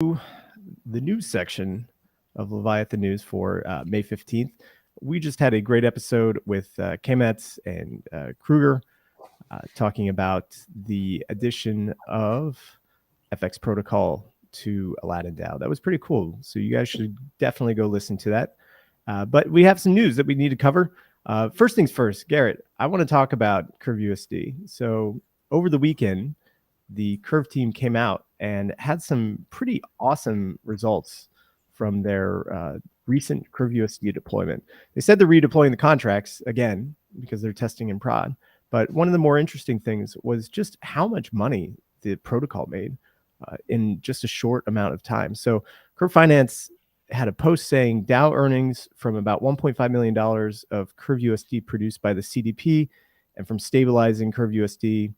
The news section of Leviathan News for May 15th. We just had a great episode with Kmetz and Kruger talking about the addition of FX Protocol to Aladdin DAO. That was pretty cool. So you guys should definitely go listen to that. But we have some news that we need to cover. First things first, Garrett, I want to talk about crvUSD. So over the weekend, the Curve team came out and had some pretty awesome results from their recent crvUSD deployment. They said they're redeploying the contracts again because they're testing in prod. But one of the more interesting things was just how much money the protocol made in just a short amount of time. So Curve Finance had a post saying DAO earnings from about $1.5 million of crvUSD produced by the CDP and from stabilizing crvUSD,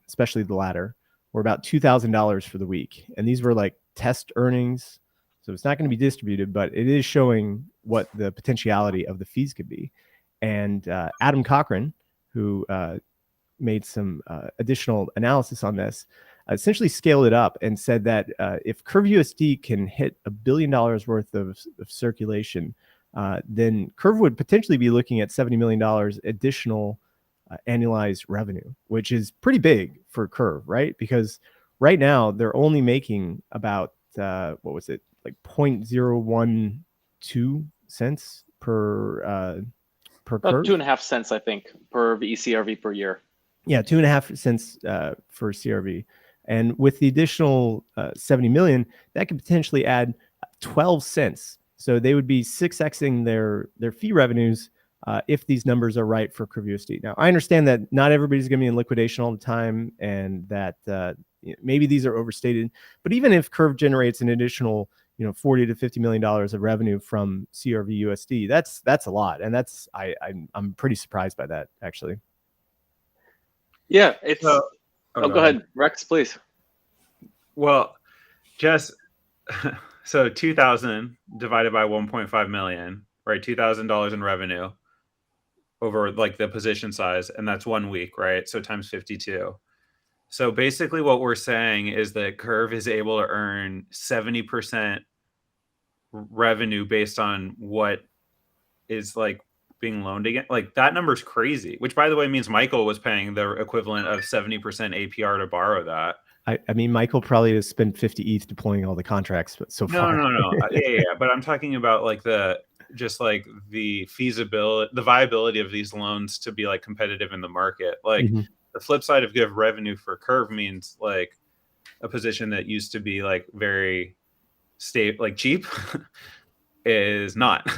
especially the latter, were about $2,000 for the week. And these were like test earnings. So it's not going to be distributed, but it is showing what the potentiality of the fees could be. And Adam Cochran, who made some additional analysis on this, essentially scaled it up and said that if crvUSD can hit $1 billion worth of circulation, then Curve would potentially be looking at $70 million additional annualized revenue, which is pretty big for Curve, right? Because right now they're only making about what was it, like 0.012 cents per about Curve. 2.5 cents, I think, per ECRV per year. Yeah, 2.5 cents for CRV. And with the additional 70 million, that could potentially add 12 cents. So they would be 6xing their fee revenues if these numbers are right for crvUSD. Now, I understand that not everybody's going to be in liquidation all the time, and that maybe these are overstated. But even if Curve generates an additional, $40 to $50 million of revenue from crvUSD, that's a lot, and I'm pretty surprised by that, actually. Yeah, it's. Go ahead, Rex, please. Well, just so 2,000 divided by 1.5 million, right? $2,000 in revenue over like the position size, and that's 1 week, right? So times 52. So basically what we're saying is that Curve is able to earn 70% revenue based on what is like being loaned again. Like that number's crazy, which by the way means Michael was paying the equivalent of 70% APR to borrow that. I mean, Michael probably has spent 50 ETH deploying all the contracts so far. No. Yeah. But I'm talking about like the feasibility, the viability of these loans to be like competitive in the market. Like the flip side of give revenue for Curve means like a position that used to be like very stable, like cheap is not.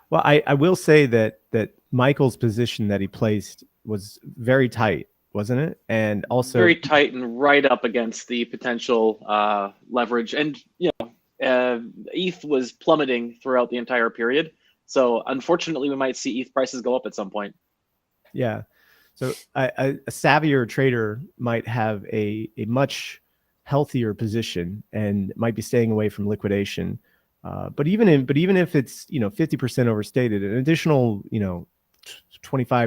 Well, I will say that Michael's position that he placed was very tight, wasn't it? And also very tight and right up against the potential leverage. And ETH was plummeting throughout the entire period. So unfortunately, we might see ETH prices go up at some point. Yeah. So a savvier trader might have a much healthier position and might be staying away from liquidation. But even if it's 50% overstated, an additional $25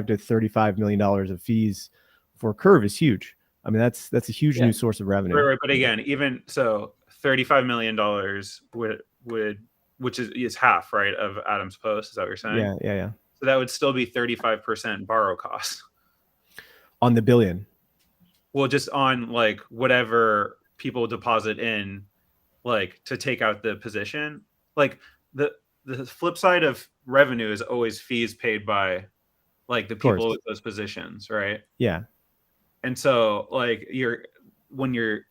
to $35 million of fees for Curve is huge. I mean, that's a huge new source of revenue. Right. But again, even so, $35 million would which is half, right, of Adam's post. Is that what you're saying? Yeah. So that would still be 35% borrow cost on the billion. Well, just on like whatever people deposit in, like to take out the position. Like the flip side of revenue is always fees paid by like the people with those positions, right? Yeah. And so like when you're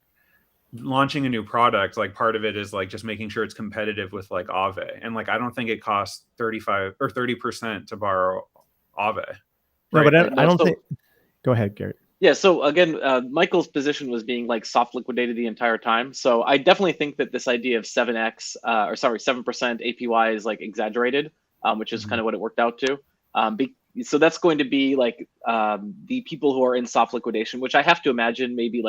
launching a new product, like part of it is like just making sure it's competitive with like Aave. And like I don't think it costs 35 or 30% to borrow Aave. Right? No, but I don't think. Go ahead, Garrett. Yeah, so again, Michael's position was being like soft liquidated the entire time. So I definitely think that this idea of 7% APY is like exaggerated, which is kind of what it worked out to. So that's going to be like the people who are in soft liquidation, which I have to imagine maybe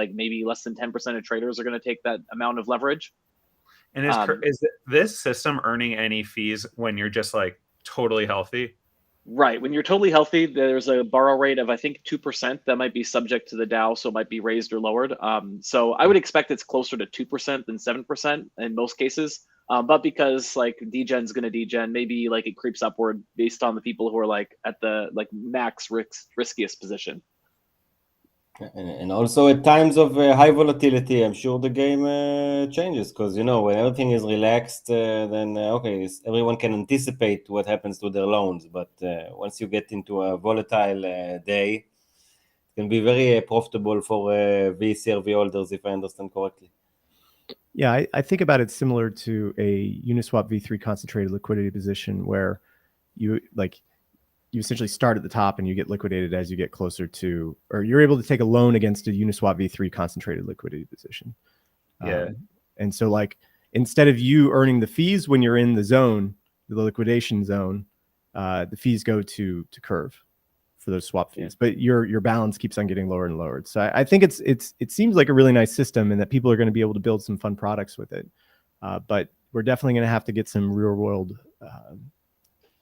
less than 10% of traders are going to take that amount of leverage. And is this system earning any fees when you're just like totally healthy? Right. When you're totally healthy, there's a borrow rate of I think 2% that might be subject to the DAO, so it might be raised or lowered. So I would expect it's closer to 2% than 7% in most cases. But because like degen's going to degen, maybe like it creeps upward based on the people who are like at the like max riskiest position. And also at times of high volatility, I'm sure the game changes because, when everything is relaxed, then, okay, everyone can anticipate what happens to their loans. But once you get into a volatile day, it can be very profitable for VCRV holders, if I understand correctly. Yeah, I think about it similar to a Uniswap V3 concentrated liquidity position where you essentially start at the top and you get liquidated as you get closer to, or you're able to take a loan against a Uniswap V3 concentrated liquidity position. Yeah. And so like, instead of you earning the fees when you're in the zone, the liquidation zone, the fees go to Curve for those swap fees, but your balance keeps on getting lower and lower. So I think it seems like a really nice system and that people are going to be able to build some fun products with it. But we're definitely going to have to get some real world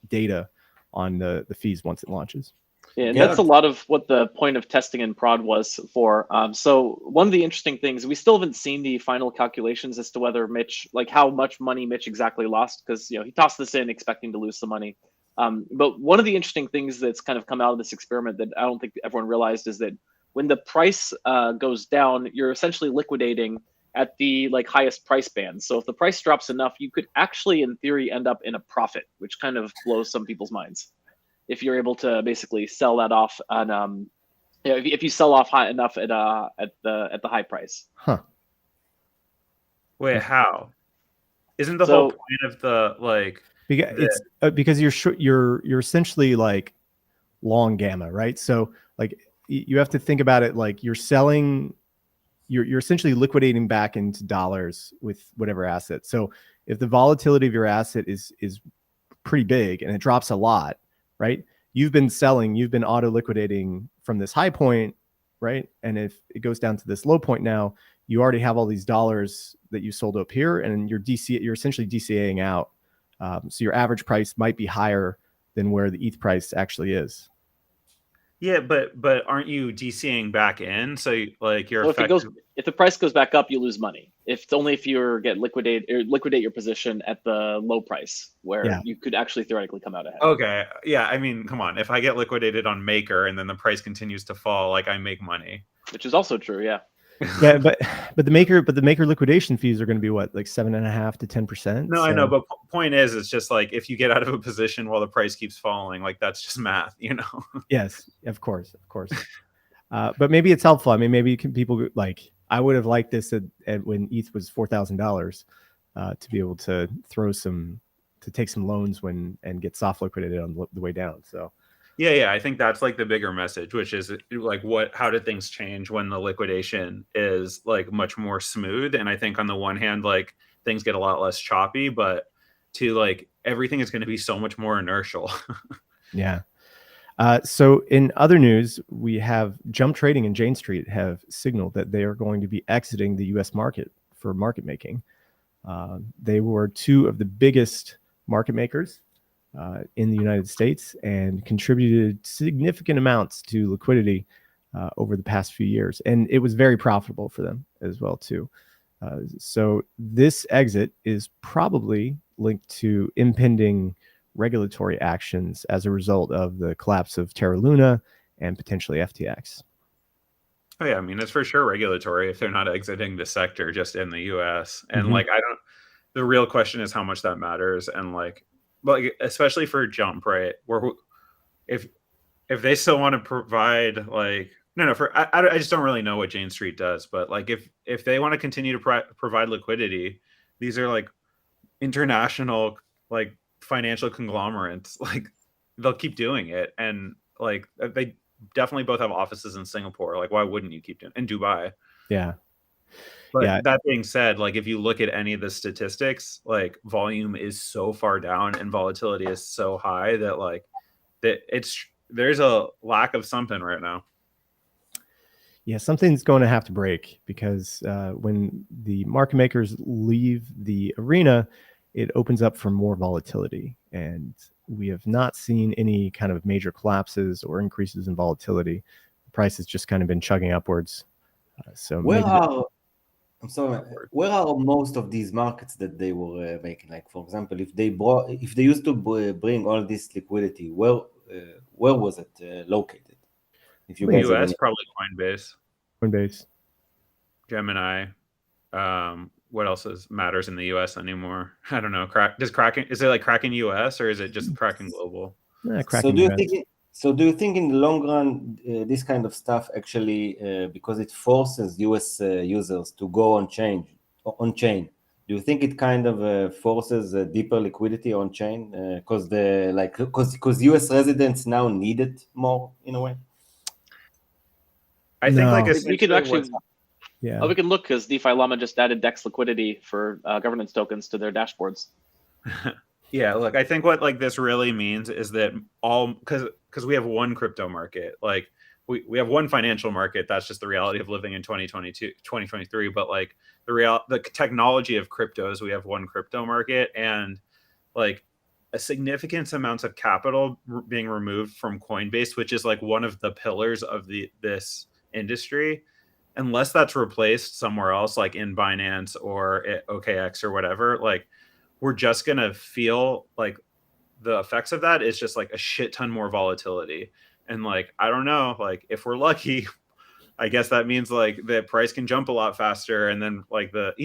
data on the fees once it launches. Yeah, and that's a lot of what the point of testing and prod was for. So one of the interesting things, we still haven't seen the final calculations as to whether Mitch, like how much money Mitch exactly lost, because he tossed this in expecting to lose some money. But one of the interesting things that's kind of come out of this experiment that I don't think everyone realized is that when the price goes down, you're essentially liquidating at the like highest price band. So if the price drops enough, you could actually, in theory, end up in a profit, which kind of blows some people's minds. If you're able to basically sell that off on, if you sell off high enough at the high price. Huh. Wait, how? Isn't the whole point of the like? Because you're essentially like long gamma, right? So like you have to think about it like you're selling, you're essentially liquidating back into dollars with whatever asset. So if the volatility of your asset is pretty big and it drops a lot, right? You've been auto liquidating from this high point, right? And if it goes down to this low point now, you already have all these dollars that you sold up here, and you're essentially DCAing out. So your average price might be higher than where the ETH price actually is. Yeah, but aren't you DCing back in? So you're if the price goes back up, you lose money. If you get liquidate your position at the low price, where you could actually theoretically come out ahead. Okay, yeah. I mean, come on. If I get liquidated on Maker and then the price continues to fall, like I make money. Which is also true, yeah. Yeah, but the maker liquidation fees are going to be what, like 7.5% to 10%. No, so. I know, but point is, it's just like if you get out of a position while the price keeps falling, like that's just math, Yes, of course. But maybe it's helpful. I mean, maybe people like, I would have liked this at when ETH was $4,000 to be able to take some loans and get soft liquidated on the way down. So. Yeah. I think that's like the bigger message, which is like how do things change when the liquidation is like much more smooth? And I think on the one hand, like things get a lot less choppy, but like everything is going to be so much more inertial. Yeah. So in other news, we have Jump Trading and Jane Street have signaled that they are going to be exiting the U.S. market for market making. They were two of the biggest market makers in the United States and contributed significant amounts to liquidity over the past few years. And it was very profitable for them as well, too. So this exit is probably linked to impending regulatory actions as a result of the collapse of Terra Luna and potentially FTX. Oh, yeah. I mean, it's for sure regulatory if they're not exiting the sector just in the US. And like, the real question is how much that matters. And like especially for Jump, right? Where if they still want to provide like, I just don't really know what Jane Street does, but like if they want to continue to provide liquidity, these are like international like financial conglomerates, like they'll keep doing it. And like they definitely both have offices in Singapore. Like why wouldn't you keep doing in Dubai? Yeah. But that being said, like if you look at any of the statistics, like volume is so far down and volatility is so high that like there's a lack of something right now. Yeah, something's going to have to break because when the market makers leave the arena, it opens up for more volatility. And we have not seen any kind of major collapses or increases in volatility. The price has just kind of been chugging upwards. So I'm sorry, where are most of these markets that they were making? Like, for example, if they used to bring all this liquidity, where was it located? If you guys US, probably Coinbase, Gemini. What else matters in the US anymore? I don't know. Is it like Kraken US or is it just Kraken Global? Kraken US. Do you think in the long run, this kind of stuff actually, because it forces US users to go on chain, do you think it kind of forces a deeper liquidity on chain? Because US residents now need it more in a way? I think like we could actually, yeah. We can look because DeFi Llama just added DEX liquidity for governance tokens to their dashboards. Yeah, look, I think what like this really means is that because we have one crypto market, like we have one financial market. That's just the reality of living in 2023. But like the technology of cryptos, we have one crypto market, and like a significant amounts of capital being removed from Coinbase, which is like one of the pillars of this industry. Unless that's replaced somewhere else, like in Binance or at OKX or whatever, like we're just going to feel like the effects of that is just like a shit ton more volatility. And like, I don't know, like if we're lucky, I guess that means like the price can jump a lot faster. And then like but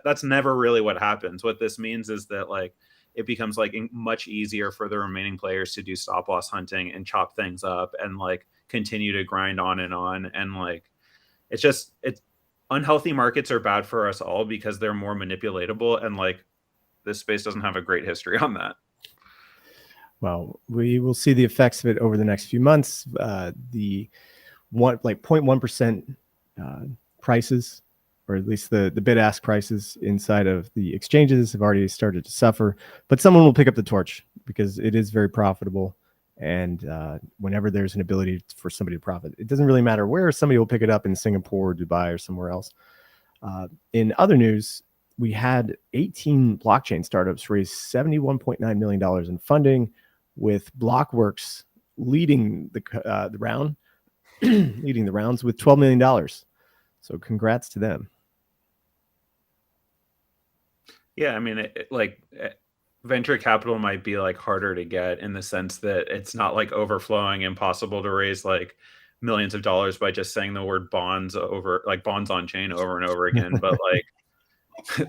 that's never really what happens. What this means is that like it becomes like much easier for the remaining players to do stop loss hunting and chop things up and like continue to grind on. And like, it's unhealthy markets are bad for us all because they're more manipulatable. And like, this space doesn't have a great history on that. Well, we will see the effects of it over the next few months. The 0.1% prices, or at least the bid-ask prices inside of the exchanges have already started to suffer. But someone will pick up the torch because it is very profitable. And whenever there's an ability for somebody to profit, it doesn't really matter where. Somebody will pick it up in Singapore, Dubai, or somewhere else. In other news, we had 18 blockchain startups raise $71.9 million in funding, with Blockworks leading the round, leading the rounds with $12 million. So congrats to them. Yeah, I mean, venture capital might be like harder to get in the sense that it's not like overflowing, impossible to raise like millions of dollars by just saying the word bonds on chain over and over again. But like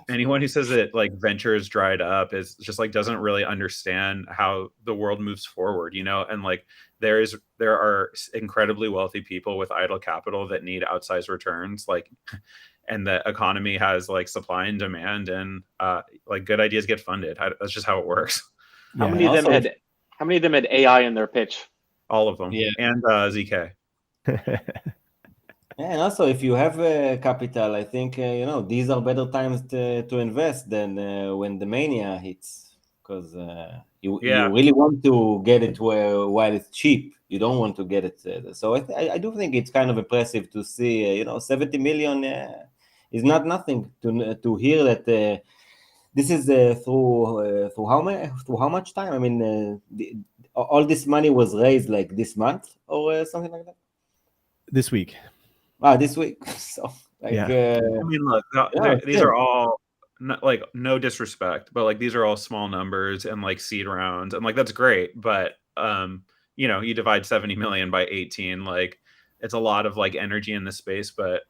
anyone who says that like venture is dried up is just like doesn't really understand how the world moves forward, and like there are incredibly wealthy people with idle capital that need outsized returns, like, and the economy has like supply and demand, and like good ideas get funded. That's just how it works. How many of them had AI in their pitch? All of them. Yeah. And ZK. Yeah, and also if you have capital, I think these are better times to invest than when the mania hits, because you really want to get it while it's cheap. You don't want to get it. So I do think it's kind of impressive to see 70 million is not nothing to hear that this is through how much time? I mean, all this money was raised like this month or something like that. This week. This week. So like, I mean, look, these are all like no disrespect, but like these are all small numbers and like seed rounds, and like that's great, but you divide 70 million by 18, like it's a lot of like energy in the space, but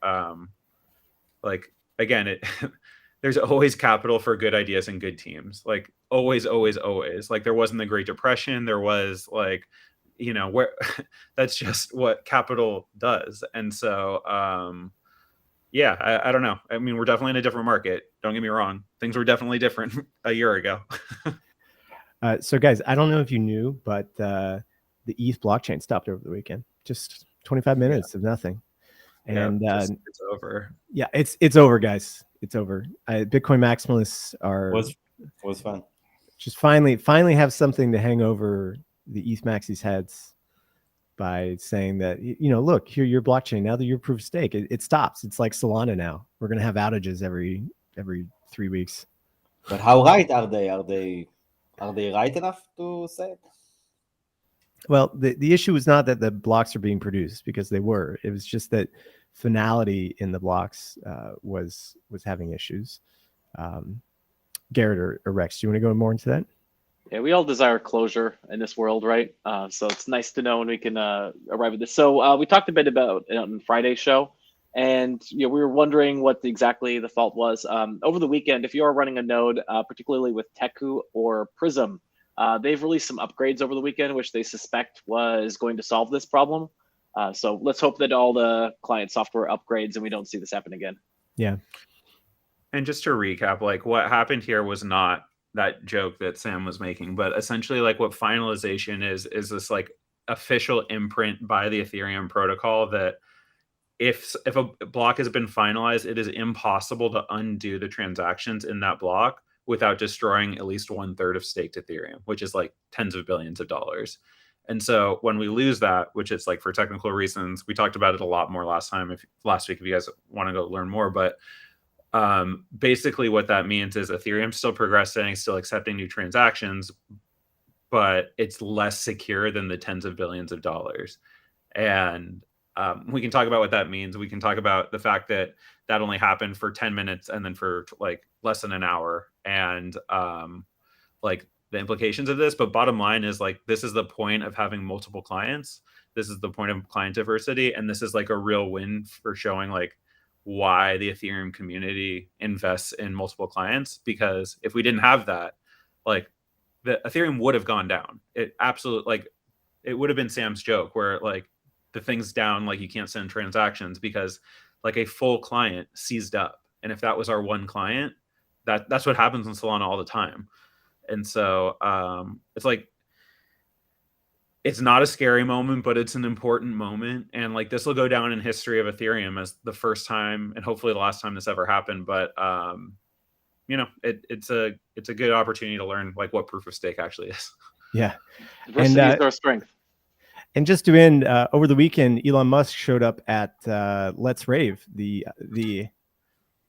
like again, there's always capital for good ideas and good teams, like always. Like there wasn't the Great Depression, there was like where that's just what capital does. And so I don't know, I mean, we're definitely in a different market, don't get me wrong, things were definitely different a year ago. So guys, I don't know if you knew, but the ETH blockchain stopped over the weekend. Just 25 minutes of nothing. And it's over. Yeah, it's over, guys. It's over. Bitcoin maximalists was fun. Just finally have something to hang over the ETH maxis heads by saying that, look, here, your blockchain, now that you're proof of stake, it stops. It's like Solana now. We're going to have outages every 3 weeks. But how right are they? Are they right enough to say it? Well, the issue was not that the blocks are being produced, because they were. It was just that finality in the blocks was having issues. Garrett or Rex, do you want to go more into that? Yeah, we all desire closure in this world, right? So it's nice to know when we can arrive at this. So we talked a bit about it on Friday's show, and we were wondering what exactly the fault was. Over the weekend, if you are running a node, particularly with Teku or Prism, they've released some upgrades over the weekend, which they suspect was going to solve this problem. So let's hope that all the client software upgrades and we don't see this happen again. Yeah. And just to recap, like what happened here was not that joke that Sam was making, but essentially like what finalization is this like official imprint by the Ethereum protocol that if a block has been finalized, it is impossible to undo the transactions in that block without destroying at least 1/3 of staked Ethereum, which is like tens of billions of dollars. And so when we lose that, which is like for technical reasons, we talked about it a lot more last week, if you guys want to go learn more, but basically what that means is Ethereum's still progressing, still accepting new transactions, but it's less secure than the tens of billions of dollars. And we can talk about what that means. We can talk about the fact that only happened for 10 minutes and then for like less than an hour, and like the implications of this. But bottom line is like, this is the point of having multiple clients. This is the point of client diversity. And this is like a real win for showing like why the Ethereum community invests in multiple clients. Because if we didn't have that, like the Ethereum would have gone down. It absolutely, like it would have been Sam's joke where like the thing's down, like you can't send transactions because like a full client seized up. And if that was our one client, that's what happens in Solana all the time. And so it's like, it's not a scary moment, but it's an important moment. And like, this will go down in history of Ethereum as the first time and hopefully the last time this ever happened. But, it's a good opportunity to learn like what proof of stake actually is. Yeah. Diversity is our strength. And just to end, over the weekend, Elon Musk showed up at Let's Rave. I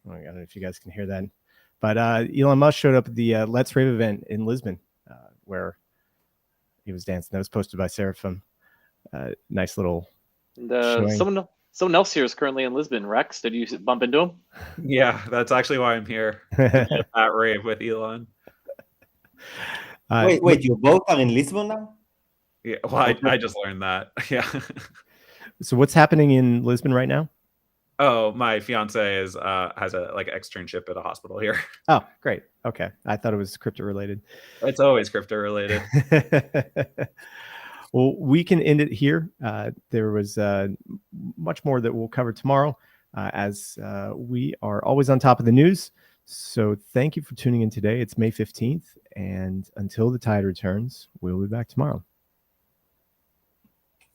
don't know if you guys can hear that, but Elon Musk showed up at the Let's Rave event in Lisbon, where he was dancing. That was posted by Seraphim. Nice little. And, someone else here is currently in Lisbon. Rex, did you bump into him? Yeah, that's actually why I'm here at Rave with Elon. Wait, you both are in Lisbon now? Yeah, well, I just learned that. Yeah. So what's happening in Lisbon right now? Oh, my fiance has a like externship at a hospital here. Oh, great. Okay, I thought it was crypto related. It's always crypto related. Well, we can end it here. There was much more that we'll cover tomorrow, as we are always on top of the news. So thank you for tuning in today. It's May 15th, and until the tide returns, we'll be back tomorrow.